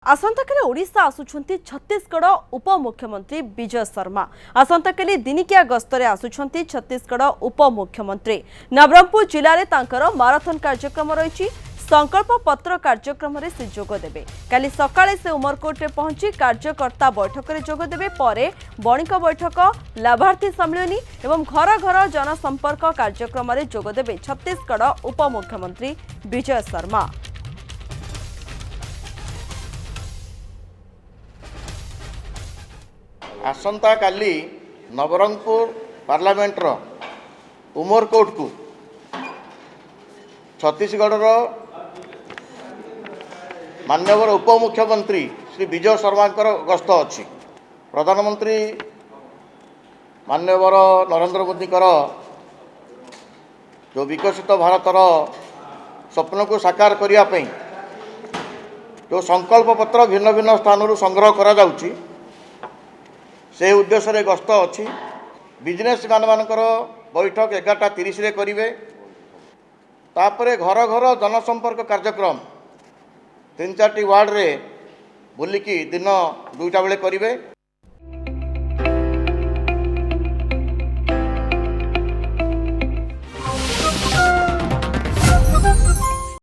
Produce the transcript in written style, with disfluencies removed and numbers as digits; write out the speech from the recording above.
आसंताकाली ओडिशा आसुछंती छत्तीसगढ़ उपमुख्यमंत्री विजय शर्मा। आसंताकाली दिनिकिया गस्तरे आसुछंती छत्तीसगढ़ उपमुख्यमंत्री। नवरंगपुर जिले में तांकर माराथन कार्यक्रम रही। संकल्प पत्र कार्यक्रम में से जोगदेवे। काली सकाळे से उमरकोट में पहुंची कार्यकर्ता बैठक में जोगदेवे। परे बणिक बैठक, लाभार्थी सम्मेलनी एवं घर घर जनसंपर्क कार्यक्रम में जोगदेवे छत्तीसगढ़ उपमुख्यमंत्री विजय शर्मा। आसंता काली नवरंगपुर पार्लियामेंटर उमरकोट को छत्तीसगढ़ माननीय उपमुख्यमंत्री श्री विजय शर्मा गस्त अच्छी। प्रधानमंत्री माननीय नरेंद्र मोदी जो विकसित भारतर स्वप्न को साकार करने जो संकल्प पत्र भिन्न भिन्न स्थान संग्रह करा जाउची से उद्देश्य रे गस्त अच्छी। बिजनेस मानकर बैठक 11:30 रे करिवे। तापरे घर घर जनसंपर्क कार्यक्रम 3-4 वार्ड रे बुलिकी दिन 2टा बेले करिवे।